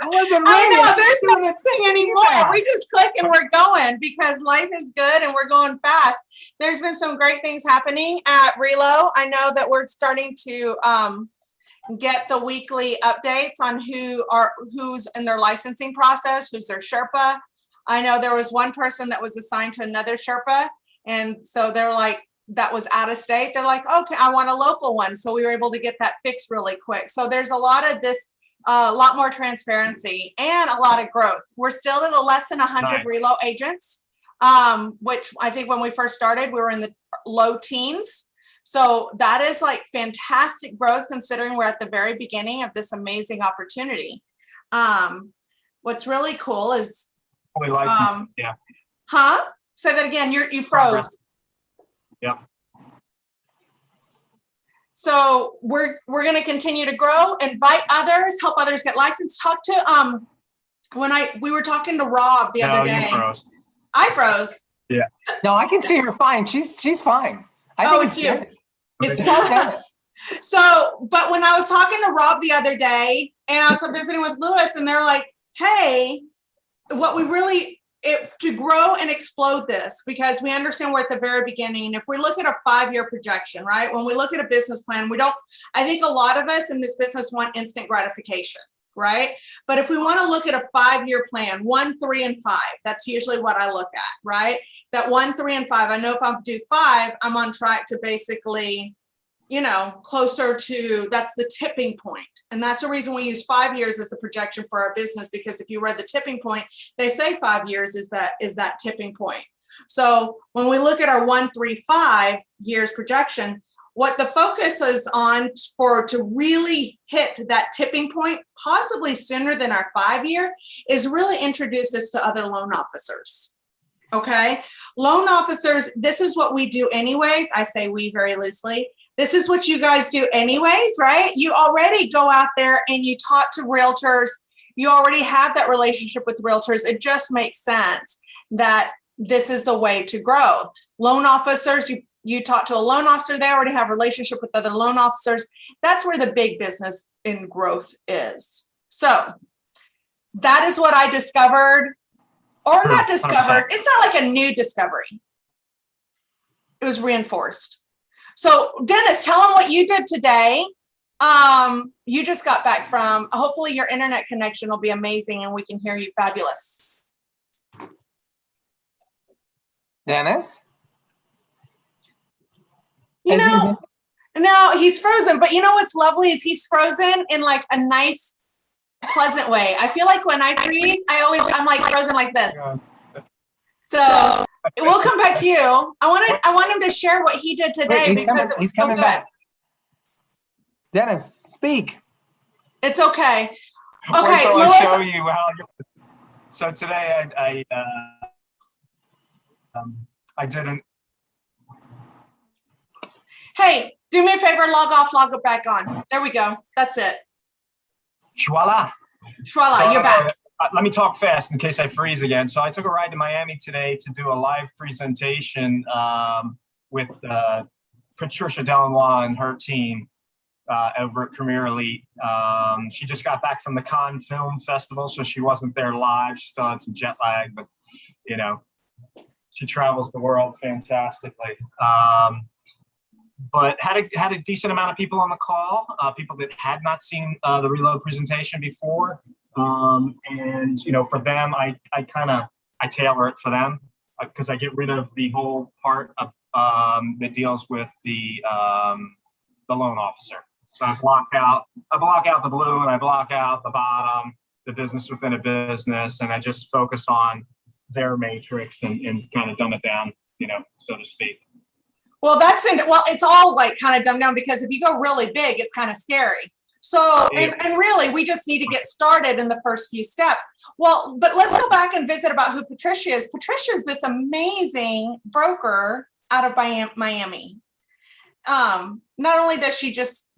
I wasn't ready. I know, there's no doing thing anymore. We just click and we're going because life is good and we're going fast. There's been some great things happening at Relo. I know that we're starting to get the weekly updates on who's in their licensing process, who's their Sherpa. I know there was one person that was assigned to another Sherpa, and so they're like, that was out of state. They're like, okay, I want a local one. So we were able to get that fixed really quick. So there's a lot of this, a lot more transparency and a lot of growth. We're still at a less than 100 Relo agents, which I think when we first started, we were in the low teens. So that is like fantastic growth considering we're at the very beginning of this amazing opportunity. What's really cool is, yeah. Huh? Say that again. You froze. Yeah. So we're going to continue to grow, invite others, help others get licensed. Talk to we were talking to Rob the other day. You froze. I froze. Yeah. No, I can see her fine. She's fine. It's you. It's so, but when I was talking to Rob the other day, and I was visiting with Lewis, and they're like, "Hey, what we really." To grow and explode this, because we understand we're at the very beginning. If we look at a 5-year projection, right? When we look at a business plan, I think a lot of us in this business want instant gratification, right? But if we want to look at a 5-year plan, 1, 3, and 5, that's usually what I look at, right? That 1, 3, and 5, I know if I do 5, I'm on track to basically, closer to, that's the tipping point. And that's the reason we use 5 years as the projection for our business, because if you read the tipping point, they say 5 years is that tipping point. So when we look at our 1, 3, 5 years projection, what the focus is on to really hit that tipping point, possibly sooner than our 5-year, is really introduce this to other loan officers. Okay. Loan officers, this is what we do anyways. I say we very loosely. This is what you guys do anyways, right? You already go out there and you talk to realtors. You already have that relationship with realtors. It just makes sense that this is the way to grow. Loan officers, you talk to a loan officer, they already have a relationship with other loan officers. That's where the big business in growth is. So that is what I discovered, or not discovered. 100%. It's not like a new discovery. It was reinforced. So Dennis, tell them what you did today. You just got back from, hopefully your internet connection will be amazing and we can hear you fabulous. Dennis? No, he's frozen, but you know what's lovely is he's frozen in like a nice, pleasant way. I feel like when I freeze, I'm like frozen like this. So we'll come back to you. I want him to share what he did today. Wait, he's coming back. Dennis, speak. It's okay. Okay, I'll show you how. So today I didn't. Hey, do me a favor, log off, log it back on. There we go. That's it. Voila. Voila, you're back. Let me talk fast in case I freeze again. So I took a ride to Miami today to do a live presentation with Patricia Delanois and her team over at Premier Elite. She just got back from the Cannes Film Festival, so she wasn't there live. She still had some jet lag, but she travels the world fantastically. But had a decent amount of people on the call, people that had not seen the Reload presentation before. And for them, I tailor it for them because I get rid of the whole part of that deals with the loan officer. So I block out the blue and I block out the bottom, the business within a business, and I just focus on their matrix and kind of dumb it down, so to speak. Well, it's all like kind of dumbed down because if you go really big, it's kind of scary. So, and really, we just need to get started in the first few steps. Well, but let's go back and visit about who Patricia is. Patricia is this amazing broker out of Miami. Not only does she just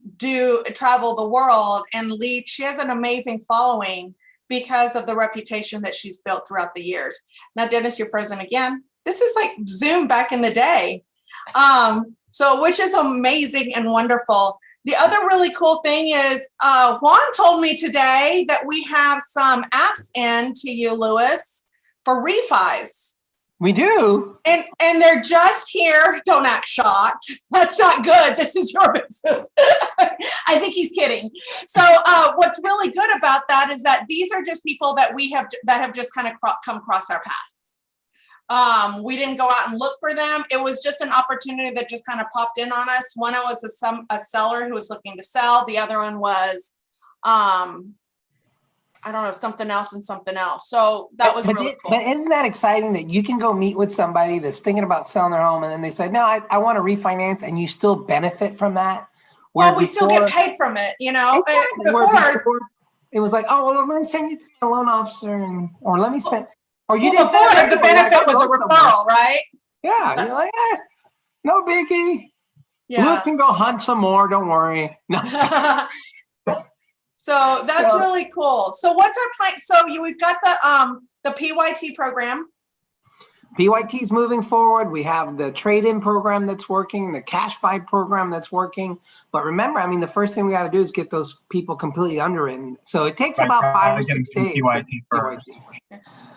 travel the world and lead, she has an amazing following because of the reputation that she's built throughout the years. Now, Dennis, you're frozen again. This is like Zoom back in the day. So which is amazing and wonderful. The other really cool thing is Juan told me today that we have some apps in to you, Louis, for refis. We do. And they're just here. Don't act shocked. That's not good. This is your business. I think he's kidding. So what's really good about that is that these are just people that have just kind of come across our path. We didn't go out and look for them. It was just an opportunity that just kind of popped in on us. One was a seller who was looking to sell. The other one was, I don't know, something else and something else. So that was really cool. But isn't that exciting that you can go meet with somebody that's thinking about selling their home and then they say, no, I want to refinance, and you still benefit from that? Well, we still get paid from it, you know. Exactly. Before, it was like, oh, well, let me send you to a loan officer, or let me send, or you didn't before send the benefit was a referral, right? Yeah, you're like, no biggie. Yeah. Louis can go hunt some more. Don't worry. No. So that's really cool. So what's our plan? So we've got the PYT program. PYT is moving forward. We have the trade-in program that's working, the cash buy program that's working. But remember, I mean, the first thing we got to do is get those people completely underwritten. So it takes about 5 or 6 days.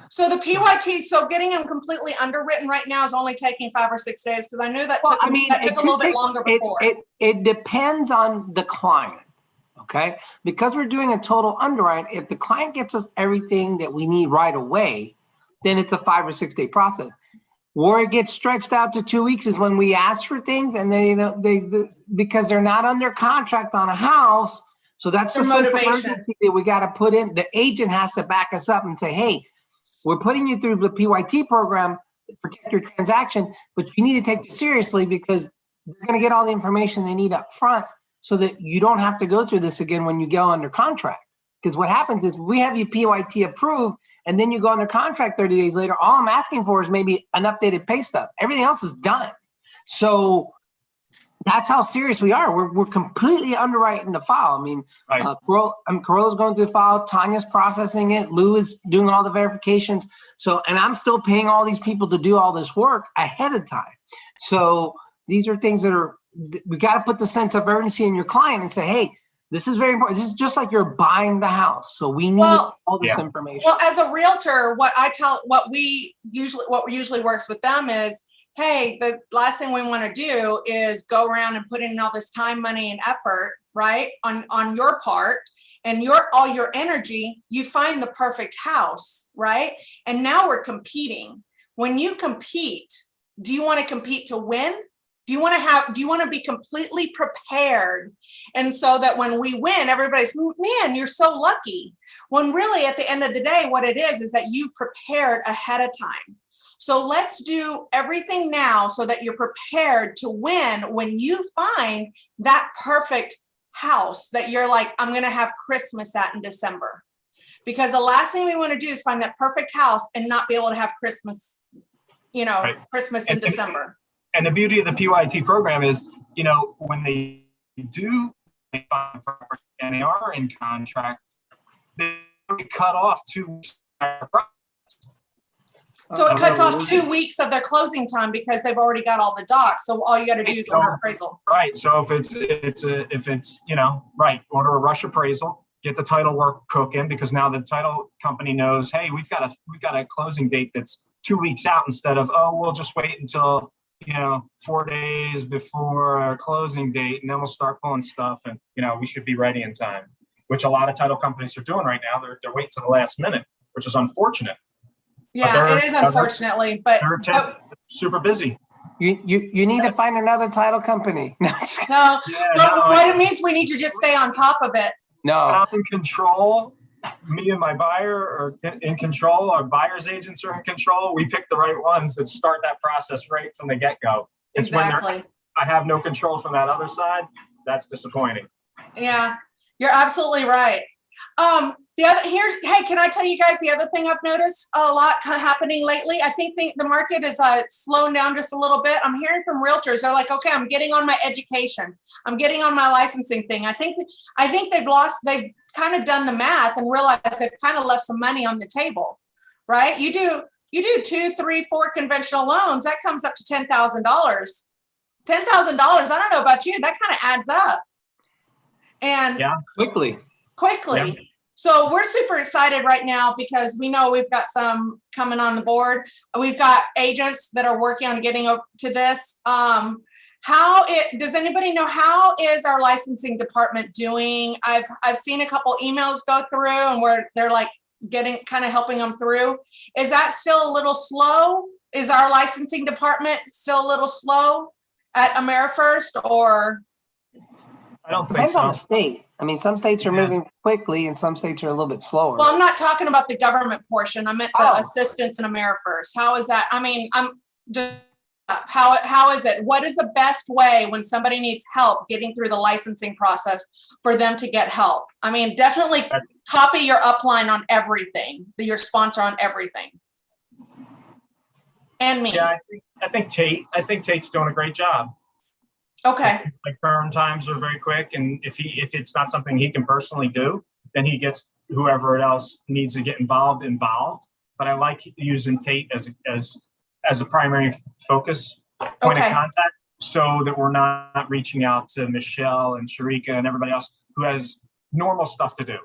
So the PYT, so getting them completely underwritten right now is only taking 5 or 6 days, because I knew that took a little bit longer before. It depends on the client. Okay, because we're doing a total underwrite, if the client gets us everything that we need right away, then it's a 5 or 6 day process. Where it gets stretched out to 2 weeks is when we ask for things, and they because they're not under contract on a house. So that's the motivation that we got to put in. The agent has to back us up and say, hey, we're putting you through the PYT program to protect your transaction, but you need to take it seriously because they're going to get all the information they need up front, so that you don't have to go through this again when you go under contract. Because what happens is we have you PYT approved, and then you go under contract 30 days later. All I'm asking for is maybe an updated pay stub. Everything else is done. So that's how serious we are. We're completely underwriting the file. I mean, right. Corolla's going through the file. Tanya's processing it. Lou is doing all the verifications. So, and I'm still paying all these people to do all this work ahead of time. So these are things that we got to put the sense of urgency in your client and say, hey, this is very important. This is just like you're buying the house. So we need all this information. Well, as a realtor, what usually works with them is, hey, the last thing we want to do is go around and put in all this time, money, and effort, right, on your part, and all your energy. You find the perfect house, right? And now we're competing. When you compete, do you want to compete to win? Do you want to be completely prepared? And so that when we win, everybody's, man, you're so lucky. When really at the end of the day, what it is that you prepared ahead of time. So let's do everything now so that you're prepared to win when you find that perfect house that you're like, I'm going to have Christmas at in December. Because the last thing we want to do is find that perfect house and not be able to have Christmas, Christmas in December. And the beauty of the PYT program is, when they find property and they are in contract, they cut off 2 weeks. So it cuts off 2 weeks of their closing time because they've already got all the docs. So all you got to do is order appraisal. Right. So if it's order a rush appraisal, get the title work cooking, because now the title company knows, hey, we've got a closing date that's 2 weeks out, instead of, we'll just wait until 4 days before our closing date, and then we'll start pulling stuff, and we should be ready in time, which a lot of title companies are doing right now. They're waiting to the last minute, which is unfortunate. Yeah, it is, unfortunately, but they're super busy. You need to find another title company. No, what it means, we need to just stay on top of it. No, I'm in control. Me and my buyer are in control. Our buyer's agents are in control. We pick the right ones that start that process right from the get-go. It's exactly. When I have no control from that other side. That's disappointing. Yeah, you're absolutely right. Hey, can I tell you guys the other thing I've noticed a lot happening lately? I think the market is slowing down just a little bit. I'm hearing from realtors. They're like, okay, I'm getting on my education. I'm getting on my licensing thing. I think they've kind of done the math and realized they've kind of left some money on the table, right? You do 2, 3, 4 conventional loans, that comes up to $10,000. $10,000, I don't know about you, that kind of adds up. and Yeah. Quickly. quickly. Yeah. So we're super excited right now because we know we've got some coming on the board. We've got agents that are working on getting up to this. Does anybody know how is our licensing department doing? I've seen a couple emails go through and where they're like kind of helping them through. Is that still a little slow? Is our licensing department still a little slow at Amerifirst, or? I don't think Depends on the so. state. I mean, some states are Yeah. moving quickly and some states are a little bit slower. Well, I'm not talking about the government portion. I meant the Oh. assistance in Amerifirst. How is that? I mean, I'm just, how is it? What is the best way when somebody needs help getting through the licensing process for them to get help? I mean, definitely copy your upline on everything, your sponsor on everything. And me. Yeah, I think Tate's doing a great job. Okay. Like turn times are very quick, and if it's not something he can personally do, then he gets whoever else needs to get involved. But I like using Tate as a primary focus point of contact, so that we're not reaching out to Michelle and Sharika and everybody else who has normal stuff to do.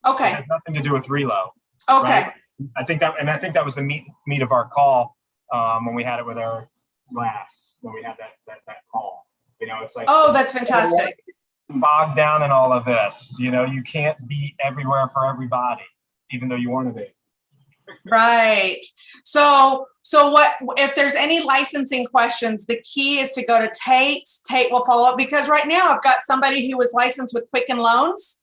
Okay. It has nothing to do with Relo. Okay. Right? I think that was the meat of our call when we had it with our last, when we had that call. You know, it's like, oh, that's fantastic. Bogged down in all of this. You know, you can't be everywhere for everybody, even though you want to be. Right. So what if there's any licensing questions? The key is to go to Tate. Tate will follow up, because right now I've got somebody who was licensed with Quicken Loans,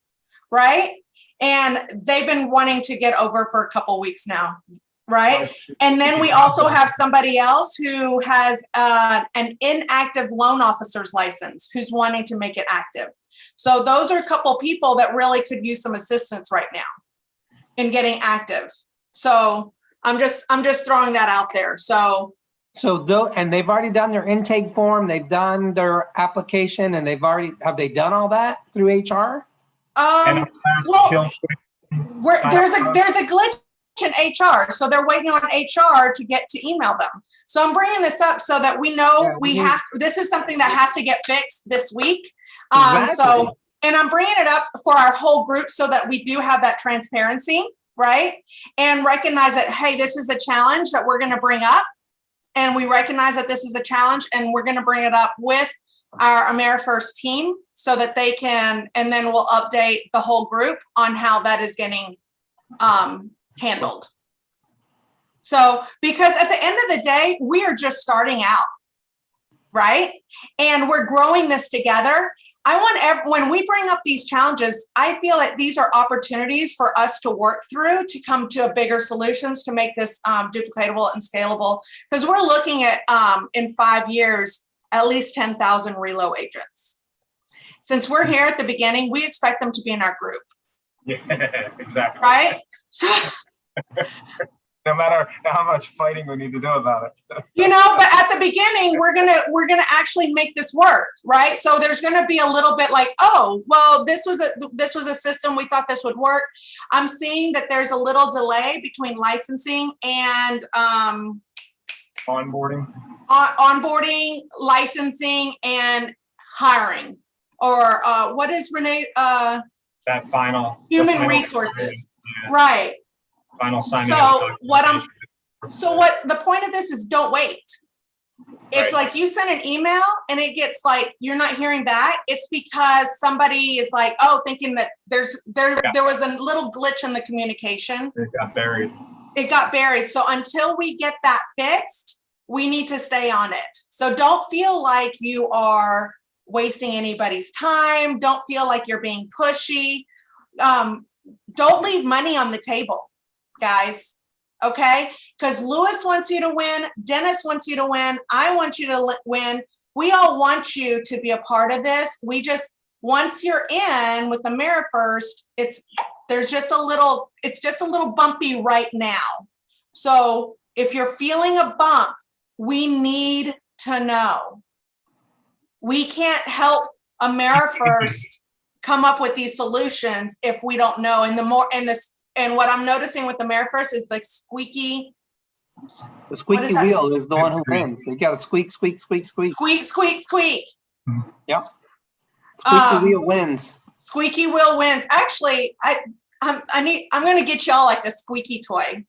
right? And they've been wanting to get over for a couple weeks now, right? And then we also have somebody else who has an inactive loan officer's license who's wanting to make it active. So those are a couple people that really could use some assistance right now in getting active. So I'm just throwing that out there. And they've already done their intake form, they've done their application, and have they done all that through HR? Well, there's a glitch in HR, so they're waiting on HR to get to email them. So I'm bringing this up so that we know this is something that has to get fixed this week. Exactly. And I'm bringing it up for our whole group so that we do have that transparency, right? And recognize that, hey, this is a challenge that we're going to bring up. And we recognize that this is a challenge, and we're going to bring it up with our Amerifirst team so that they can, and then we'll update the whole group on how that is getting handled. So, because at the end of the day, we are just starting out, right? And we're growing this together. When we bring up these challenges, I feel like these are opportunities for us to work through to come to a bigger solutions to make this duplicatable and scalable. Because we're looking at in 5 years, at least 10,000 Relo agents. Since we're here at the beginning, we expect them to be in our group. Yeah, exactly. Right? No matter how much fighting we need to do about it. But at the beginning, we're gonna actually make this work, right? So there's gonna be a little bit like, oh, well, this was a system, we thought this would work. I'm seeing that there's a little delay between licensing and onboarding, licensing, and hiring, or what is Renee? That final human resources, right? Final signing. So what the point of this is, don't wait. If like you send an email and it gets like you're not hearing back, it's because somebody is like, oh, thinking that there was a little glitch in the communication. It got buried. So until we get that fixed, we need to stay on it. So don't feel like you are wasting anybody's time. Don't feel like you're being pushy. Don't leave money on the table, guys. Okay? Because Lewis wants you to win. Dennis wants you to win. I want you to win. We all want you to be a part of this. Once you're in with Amerifirst, it's just a little bumpy right now. So if you're feeling a bump, we need to know. We can't help Amerifirst come up with these solutions if we don't know. And what I'm noticing with Amerifirst is the squeaky. The squeaky wheel is the one who wins. You got to squeak, squeak, squeak, squeak. Squeak, squeak, squeak. Yep. Squeaky wheel wins. Squeaky wheel wins. Actually, I'm going to get y'all like a squeaky toy.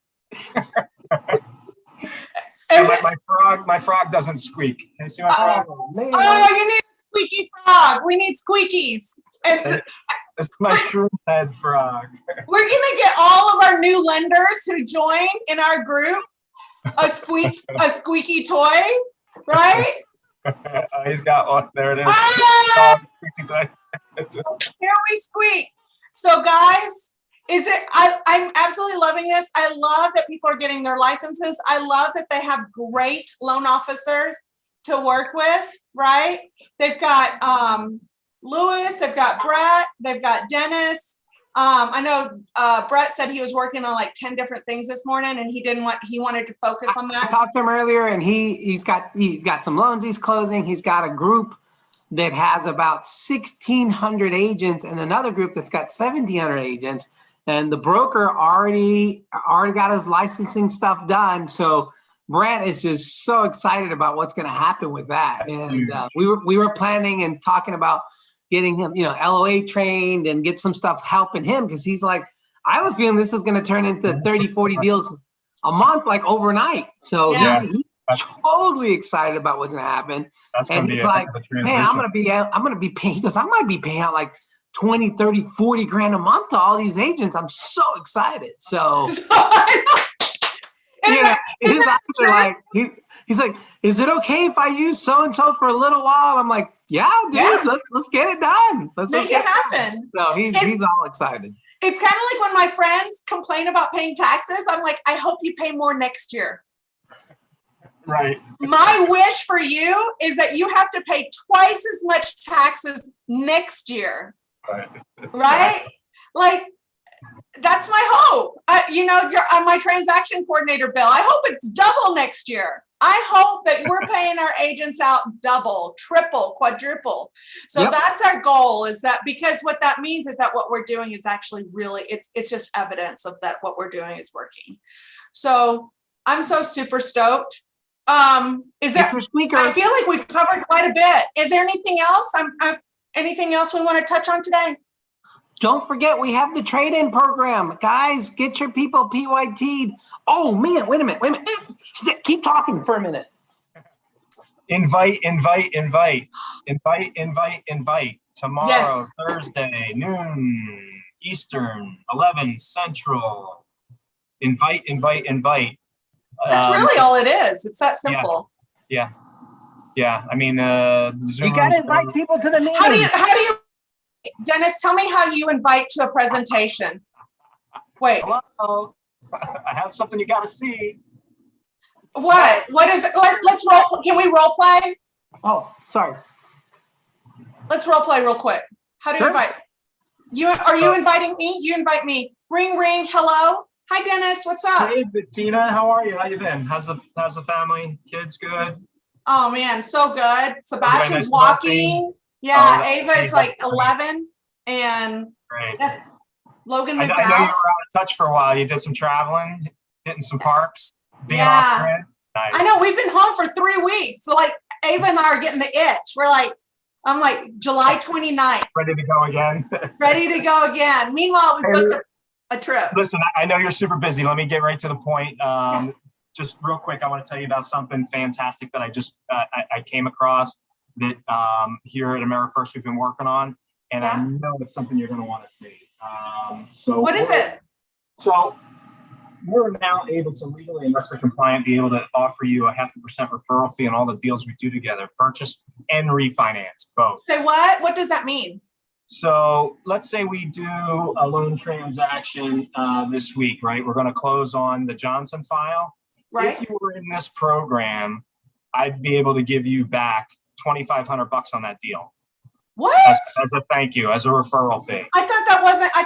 My frog doesn't squeak. Can you see my frog? Oh, you need a squeaky frog. We need squeakies. And it's my shroom head frog. We're going to get all of our new lenders who join in our group a squeaky toy, right? He's got one. There it is. Here we squeak. So guys, I'm absolutely loving this. I love that people are getting their licenses. I love that they have great loan officers to work with, right? They've got Lewis, they've got Brett, they've got Dennis. I know Brett said he was working on like 10 different things this morning, and he wanted to focus on that. I talked to him earlier, and he's got some loans he's closing. He's got a group that has about 1,600 agents and another group that's got 1,700 agents. And the broker already got his licensing stuff done. So Brent is just so excited about what's going to happen with that. And we were planning and talking about getting him, LOA trained and get some stuff helping him, because he's like, I have a feeling this is going to turn into 30, 40 deals a month, like overnight. So he's totally excited about what's going to happen. And he's like, man, I'm going to be paying, because I might be paying out like 20, 30, 40 grand a month to all these agents. I'm so excited. So he's actually like, he's like, is it okay if I use so-and-so for a little while? I'm like, yeah, dude, let's get it done. Let's make it happen. So he's all excited. It's kind of like when my friends complain about paying taxes. I'm like, I hope you pay more next year. Right. My wish for you is that you have to pay twice as much taxes next year. Right? Like, that's my hope. You're on my transaction coordinator bill. I hope it's double next year. I hope that we're paying our agents out double, triple, quadruple. So that's our goal, is that, because what that means is that what we're doing is actually really, it's just evidence of that what we're doing is working. So I'm so super stoked. I feel like we've covered quite a bit. Is there anything else? Anything else we want to touch on today? Don't forget, we have the trade-in program. Guys, get your people PYT'd. Oh, man, wait a minute. Keep talking for a minute. Invite. Tomorrow, Thursday, noon, Eastern, 11 Central. Invite. That's really all it is. It's that simple. Yeah. I mean, you got to invite people to the meeting. How do you, Dennis, tell me how you invite to a presentation. Wait. Hello. I have something you got to see. What is it? Let's role. Can we role play? Oh, sorry. Let's role play real quick. How do you invite? Are you inviting me? You invite me. Ring, ring. Hello. Hi, Dennis. What's up? Hey, Bettina. How are you? How you been? How's the family? Kids good? Oh man, so good. Sebastian's walking. Yeah, Ava's like 11, and Logan moved out. I know you were out of touch for a while. You did some traveling, hitting some parks, being off grid. Nice. I know, we've been home for 3 weeks. So like Ava and I are getting the itch. I'm like July 29th. Ready to go again. Ready to go again. Meanwhile, we booked a trip. Listen, I know you're super busy. Let me get right to the point. Just real quick, I want to tell you about something fantastic that I just I came across that here at Amerifirst we've been working on, and I know it's something you're going to want to see. So what is it? So we're now able to legally and RESPA compliant be able to offer you a 0.5% referral fee on all the deals we do together, purchase and refinance both. Say what? What does that mean? So let's say we do a loan transaction this week, right? We're going to close on the Johnson file. Right. If you were in this program, I'd be able to give you back $2,500 on that deal. What? As a thank you, as a referral fee. I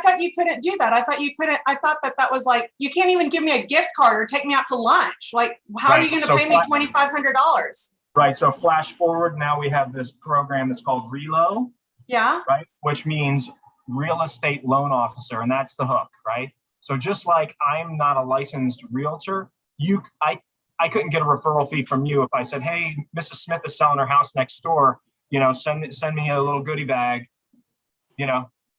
thought you couldn't do that. I thought that was like, you can't even give me a gift card or take me out to lunch. Like, how are you going to pay me $2,500? Right. So flash forward. Now we have this program that's called Relo. Yeah. Right. Which means real estate loan officer. And that's the hook. Right. So just like I'm not a licensed realtor, I couldn't get a referral fee from you if I said, hey, Mrs. Smith is selling her house next door. Send me a little goodie bag.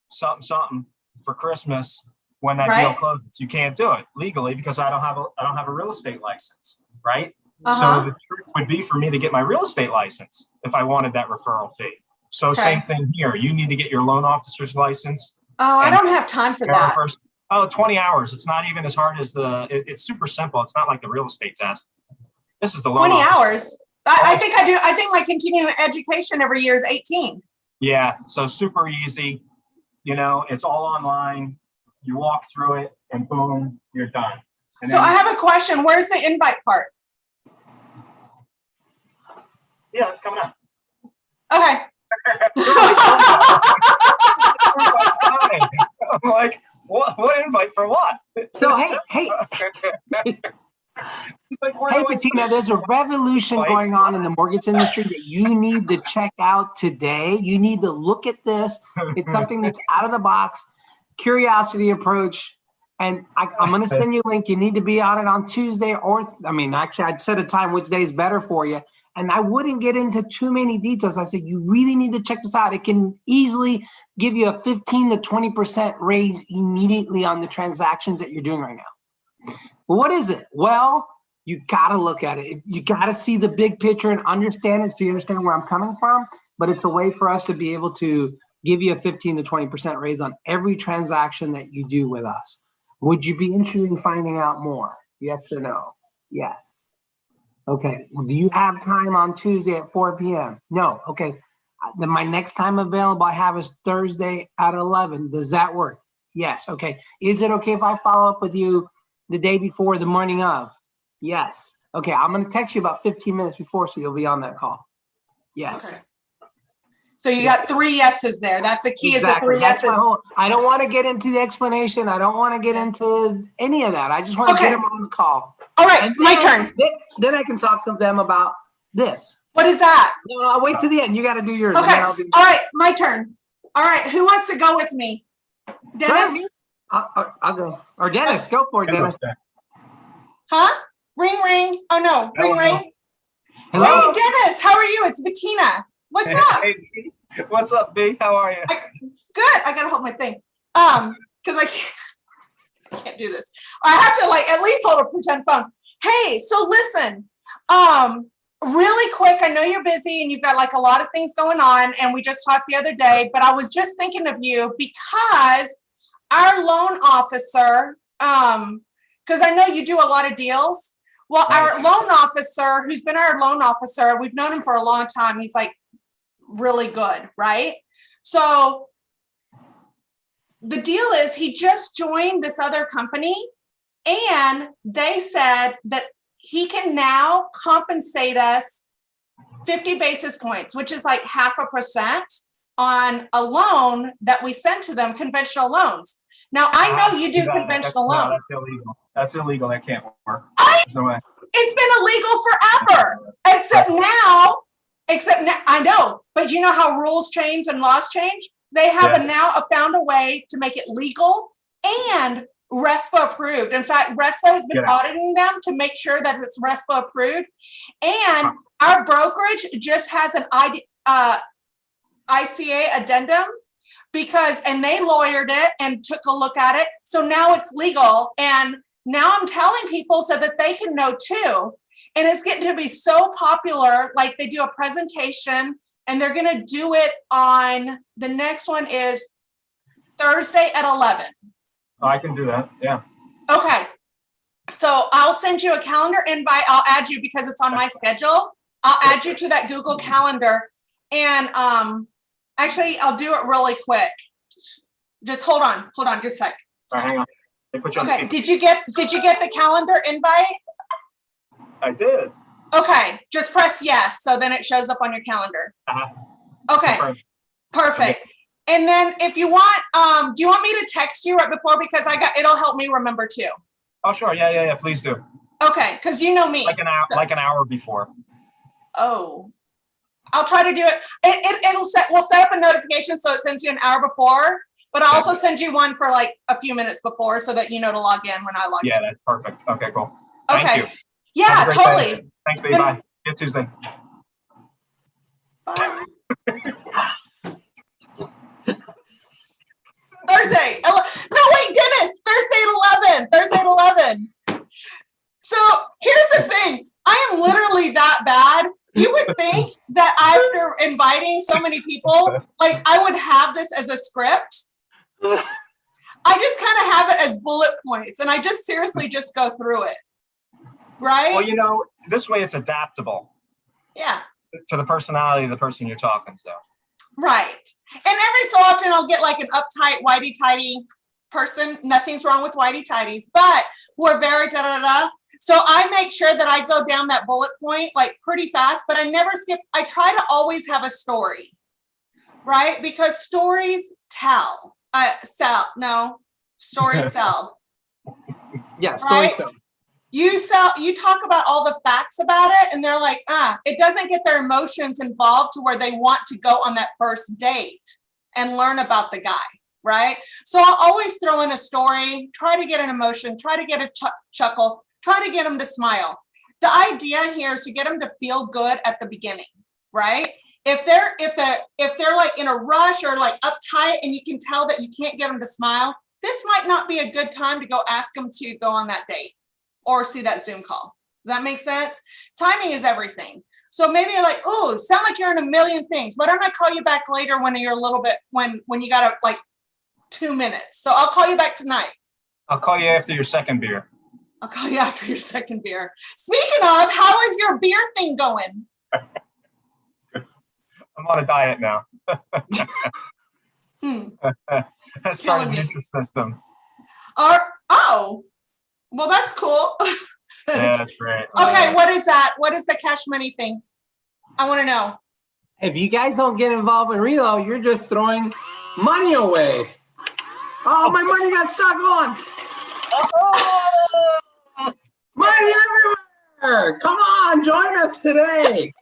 something for Christmas when that Right. deal closes. You can't do it legally because I don't have a real estate license, right? Uh-huh. So the trick would be for me to get my real estate license if I wanted that referral fee. So Okay. same thing here. You need to get your loan officer's license. Oh, I And don't have time for that. Amerifirst. 20 hours. It's not even as hard as it's super simple. It's not like the real estate test. This is the loan 20 officer. hours. I think I do. I think my continuing education every year is 18. Yeah. So super easy. You know, it's all online. You walk through it and boom, you're done. And So then, I have a question. Where's the invite part? yeah, it's coming up. Okay. I'm like, what invite for what? So hey, Like, where hey, do I Bettina, sign? there's a revolution Like, going on in the mortgage industry that you need to check out today. You need to look at this. It's something that's out of the box, curiosity approach. And I'm going to send you a link. You need to be on it on Tuesday actually, I'd set a time which day is better for you. And I wouldn't get into too many details. I said, you really need to check this out. It can easily give you a 15 to 20% raise immediately on the transactions that you're doing right now. What is it? Well, you got to look at it. You got to see the big picture and understand it so you understand where I'm coming from. But it's a way for us to be able to give you a 15 to 20% raise on every transaction that you do with us. Would you be interested in finding out more? Yes or no? Yes. Okay. Do you have time on Tuesday at 4 p.m.? No. Okay. Then my next time available I have is Thursday at 11. Does that work? Yes. Okay. Is it okay if I follow up with you the day before, the morning of? Yes. Okay. I'm going to text you about 15 minutes before so you'll be on that call. Yes. Okay. So you got 3 yeses there. That's the key. Exactly. Is the 3 yeses. I don't want to get into the explanation. I don't want to get into any of that. I just want to get them on the call. All right. My turn. Then I can talk to them about this. What is that? No, I'll wait to the end. You got to do yours. Okay. All right. My turn. All right. Who wants to go with me? Dennis? I'll go. Or Dennis, go for it, Dennis. Huh? Ring, ring. Oh, no. Ring, ring. Hello? Hey, Dennis. How are you? It's Bettina. What's up? Hey, what's up, B? How are you? Good. I got to hold my thing. Because I can't do this. I have to at least hold a pretend phone. Hey, so listen, really quick, I know you're busy and you've got a lot of things going on, and we just talked the other day, but I was just thinking of you because our loan officer, because I know you do a lot of deals. Well, our loan officer, who's been our loan officer, we've known him for a long time. He's really good, right? So the deal is he just joined this other company, and they said that he can now compensate us 50 basis points, which is 0.5% on a loan that we send to them, conventional loans. Now, I know you do conventional loans. No, that's illegal. That's illegal. That can't work. It's been illegal forever, except now, I know, but you know how rules change and laws change? They have found a way to make it legal and RESPA approved. In fact, RESPA has been auditing them to make sure that it's RESPA approved. And our brokerage just has an ICA addendum and they lawyered it and took a look at it. So now it's legal. And now I'm telling people so that they can know too. And it's getting to be so popular. They do a presentation and they're going to do it on the next one is Thursday at 11. I can do that. Yeah. Okay. So I'll send you a calendar invite. I'll add you because it's on my schedule. I'll add you to that Google Calendar. And actually, I'll do it really quick. Just hold on just a sec. All right, hang on. Okay. Did you get the calendar invite? I did. Okay. Just press yes. So then it shows up on your calendar. Okay. Perfect. And then if you want, do you want me to text you right before? Because it'll help me remember too. Oh, sure. Yeah. Please do. Okay. Because you know me. Like an hour before. Oh, I'll try to do it. We'll set up a notification so it sends you an hour before, but I'll also send you one for a few minutes before so that you know to log in when I log in. Yeah, that's perfect. Okay, cool. Okay. Thank you. Yeah, totally. Day. Thanks, baby. Bye. See you Tuesday. Bye. Thursday. No, wait, Dennis, Thursday at 11. Thursday at 11. So here's the thing. I am literally that bad. You would think that after inviting so many people, like I would have this as a script. I just kind of have it as bullet points and I just seriously just go through it. Right? Well, you know, this way it's adaptable. Yeah. To the personality of the person you're talking to. Right. And every so often I'll get like an uptight, whitey-tighty person. Nothing's wrong with whitey-tighties, but we're very da-da-da. So I make sure that I go down that bullet point like pretty fast, but I never skip. I try to always have a story, right? Because stories tell. Stories sell. Yeah, stories Right? sell. You talk about all the facts about it and they're like, it doesn't get their emotions involved to where they want to go on that first date and learn about the guy, right? So I'll always throw in a story, try to get an emotion, try to get a chuckle, try to get them to smile. The idea here is to get them to feel good at the beginning, right? If they're like in a rush or like uptight and you can tell that you can't get them to smile, this might not be a good time to go ask them to go on that date or see that Zoom call. Does that make sense? Timing is everything. So maybe you're like, oh, sound like you're in a million things. Why don't I call you back later when you're a little bit, when you got like 2 minutes. So I'll call you back tonight. I'll call you after your second beer. I'll call you after your second beer. Speaking of, how is your beer thing going? I'm on a diet now. I started the Nutrisystem. Oh, well, that's cool. Yeah, that's great. Okay, what is that? What is the cash money thing? I want to know. If you guys don't get involved in Relo, you're just throwing money away. Oh, my money got stuck on. Oh, money everywhere. Come on, join us today.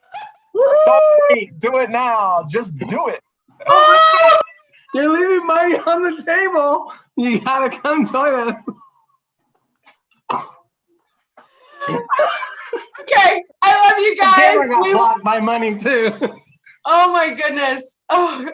Don't do it now. Just do it. Oh, you're leaving money on the table. You gotta come join us. Okay, I love you guys. I got blocked by money too. Oh my goodness. Oh,